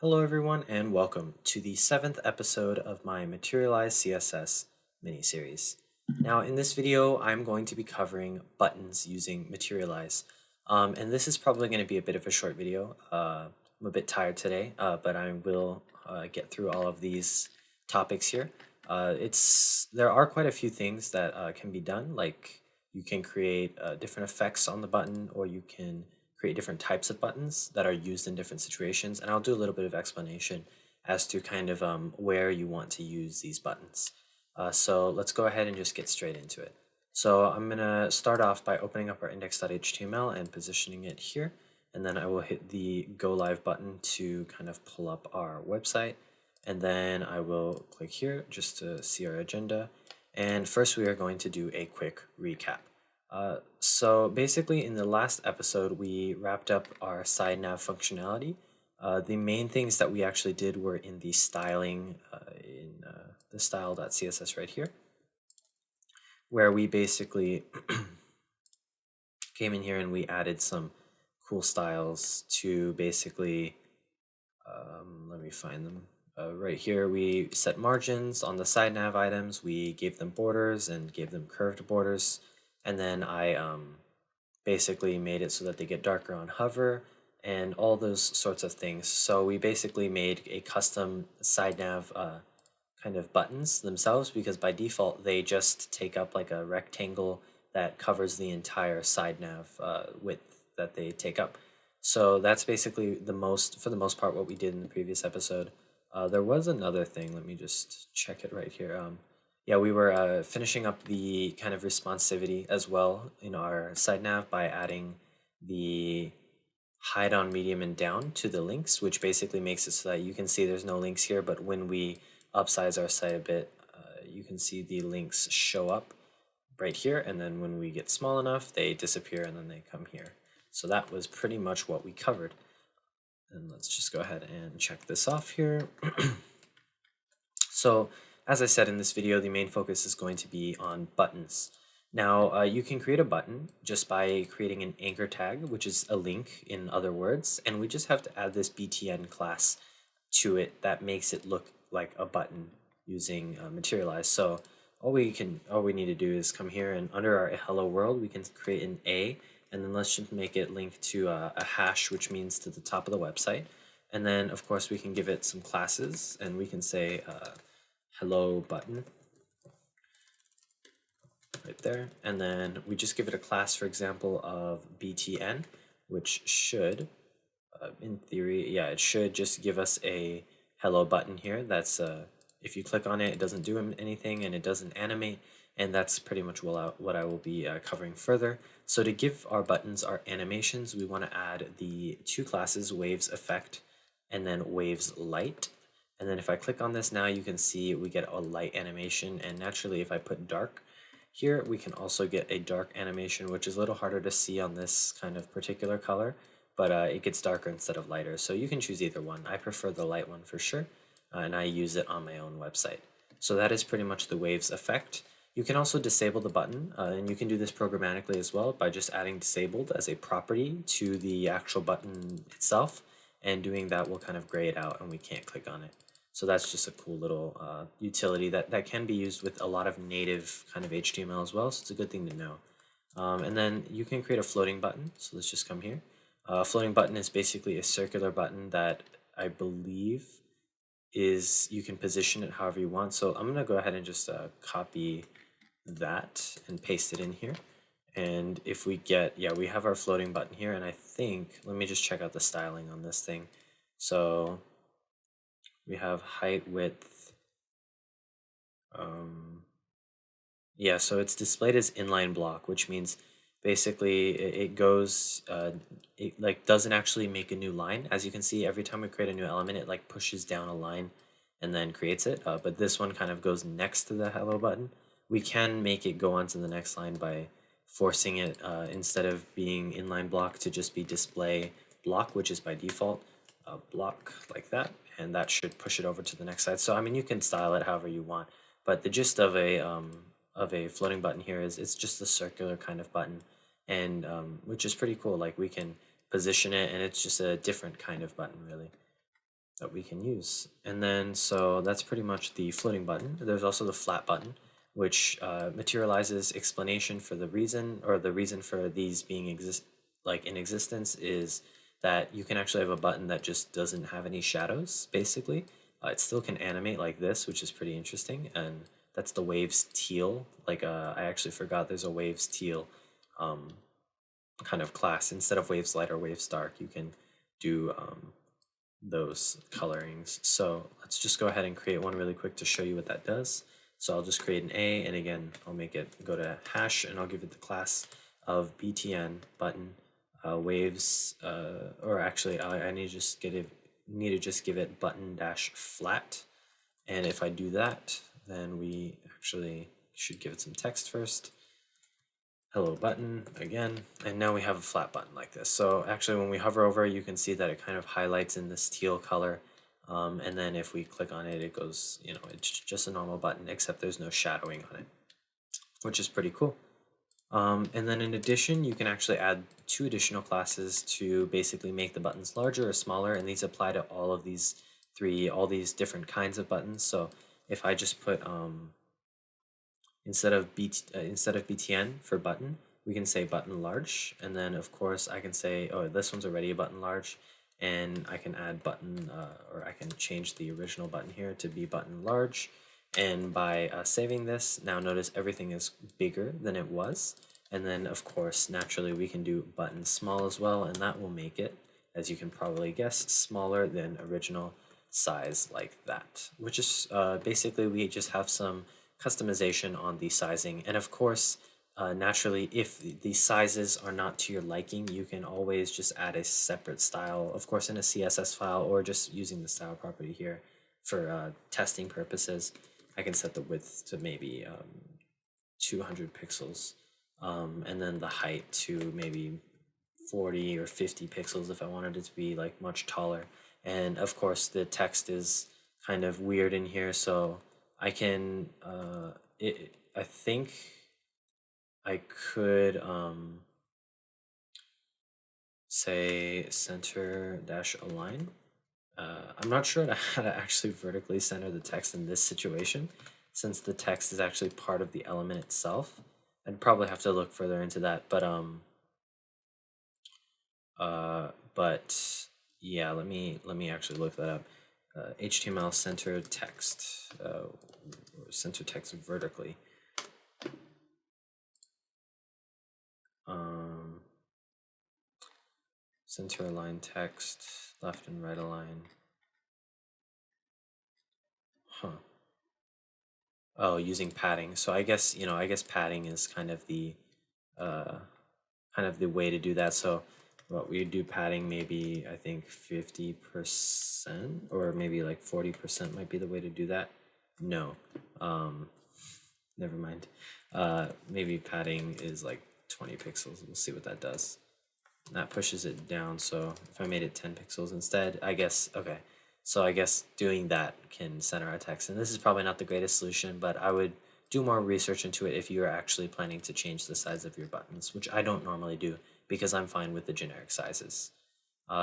Hello everyone and welcome to the 7th episode of my Materialize CSS mini-series. Now in this video I'm going to be covering buttons using Materialize. And this is probably going to be a bit of a short video. I'm a bit tired today, but I will get through all of these topics here. There are quite a few things that can be done, like you can create different effects on the button, or you can create different types of buttons that are used in different situations, and I'll do a little bit of explanation as to kind of where you want to use these buttons. So let's go ahead and just get straight into it. So I'm going to start off by opening up our index.html and positioning it here, and then I will hit the Go Live button to kind of pull up our website, and then I will click here just to see our agenda. And first we are going to do a quick recap. So basically in the last episode we wrapped up our side nav functionality. The main things that we actually did were in the styling in the style.css right here, where we basically came in here and we added some cool styles to basically, let me find them. Right here we set margins on the side nav items, we gave them borders and gave them curved borders. And then I basically made it so that they get darker on hover and all those sorts of things. So we basically made a custom side nav kind of buttons themselves, because by default they just take up like a rectangle that covers the entire side nav width that they take up. So that's basically for the most part what we did in the previous episode. There was another thing, let me just check it right here. Yeah, we were finishing up the kind of responsivity as well in our side nav by adding the hide on medium and down to the links, which basically makes it so that you can see there's no links here, but when we upsize our site a bit, you can see the links show up right here, and then when we get small enough, they disappear and then they come here. So that was pretty much what we covered. And let's just go ahead and check this off here. So, as I said in this video, the main focus is going to be on buttons. Now, you can create a button just by creating an anchor tag, which is a link in other words, and we just have to add this btn class to it that makes it look like a button using Materialize. So all we need to do is come here, and under our hello world we can create an A, and then let's just make it link to a hash, which means to the top of the website. And then of course we can give it some classes, and we can say hello button right there, and then we just give it a class, for example, of btn, which should in theory, yeah, it should just give us a hello button here. That's if you click on it, it doesn't do anything and it doesn't animate, and that's pretty much what I will be covering further. So to give our buttons our animations, we want to add the two classes, waves effect and then waves light. And then if I click on this now, you can see we get a light animation, and naturally if I put dark here, we can also get a dark animation, which is a little harder to see on this kind of particular color, but it gets darker instead of lighter. So you can choose either one. I prefer the light one for sure, and I use it on my own website. So that is pretty much the waves effect. You can also disable the button, and you can do this programmatically as well by just adding disabled as a property to the actual button itself, and doing that will kind of gray it out and we can't click on it. So that's just a cool little utility that can be used with a lot of native kind of HTML as well, so it's a good thing to know. And then you can create a floating button, so let's just come here. A floating button is basically a circular button that I believe is, you can position it however you want. So I'm going to go ahead and just copy that and paste it in here. And if we get, yeah, we have our floating button here, and I think, let me just check out the styling on this thing. So we have height, width, yeah, so it's displayed as inline block, which means basically it goes, it like doesn't actually make a new line. As you can see, every time we create a new element, it like pushes down a line and then creates it. But this one kind of goes next to the hello button. We can make it go on to the next line by forcing it, instead of being inline block, to just be display block, which is by default a block like that, and that should push it over to the next side. So I mean, you can style it however you want, but the gist of a floating button here is it's just a circular kind of button, and which is pretty cool. Like we can position it, and it's just a different kind of button really that we can use. And then so that's pretty much the floating button. There's also the flat button, which materializes explanation for the reason, or the reason for these being in existence is that you can actually have a button that just doesn't have any shadows, basically. It still can animate like this, which is pretty interesting, and that's the waves teal. Like I actually forgot there's a waves teal kind of class. Instead of waves light or waves dark, you can do those colorings. So let's just go ahead and create one really quick to show you what that does. So I'll just create an A, and again, I'll make it go to hash, and I'll give it the class of btn button waves, or actually I need to just give it button dash flat. And if I do that, then we actually should give it some text first. Hello button again, and now we have a flat button like this. So actually when we hover over, you can see that it kind of highlights in this teal color, and then if we click on it, it goes, it's just a normal button, except there's no shadowing on it, which is pretty cool. And then in addition, you can actually add 2 additional classes to basically make the buttons larger or smaller, and these apply to all these different kinds of buttons. So if I just put instead of btn for button, we can say button large, and then of course I can say, oh, this one's already a button large, and I can add button, or I can change the original button here to be button large. And by saving this, now notice everything is bigger than it was. And then of course, naturally we can do button small as well, and that will make it, as you can probably guess, smaller than original size like that, which is basically we just have some customization on the sizing. And of course, naturally, if the sizes are not to your liking, you can always just add a separate style, of course in a CSS file, or just using the style property here for testing purposes. I can set the width to maybe 200 pixels, and then the height to maybe 40 or 50 pixels if I wanted it to be like much taller. And of course the text is kind of weird in here, so I can I think I could say center dash align. I'm not sure how to actually vertically center the text in this situation, since the text is actually part of the element itself. I'd probably have to look further into that, but yeah, let me actually look that up. HTML center text, center text vertically. Center align text, left and right align. Oh, using padding. So I guess padding is kind of the way to do that. So what we do padding, maybe I think 50% or maybe like 40% might be the way to do that. No, never mind. Maybe padding is like 20 pixels. We'll see what that does. And that pushes it down. So if I made it 10 pixels instead, I guess, okay. So I guess doing that can center our text. And this is probably not the greatest solution, but I would do more research into it if you are actually planning to change the size of your buttons, which I don't normally do because I'm fine with the generic sizes.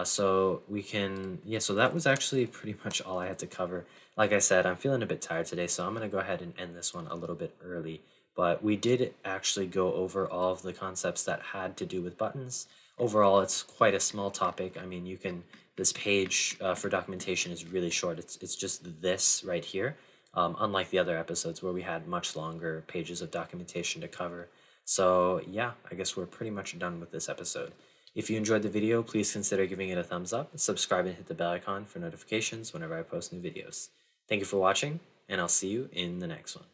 So we can, yeah, so that was actually pretty much all I had to cover. Like I said, I'm feeling a bit tired today, so I'm going to go ahead and end this one a little bit early. But we did actually go over all of the concepts that had to do with buttons. Overall, it's quite a small topic. I mean, this page for documentation is really short. It's just this right here, unlike the other episodes where we had much longer pages of documentation to cover. So yeah, I guess we're pretty much done with this episode. If you enjoyed the video, please consider giving it a thumbs up, subscribe, and hit the bell icon for notifications whenever I post new videos. Thank you for watching, and I'll see you in the next one.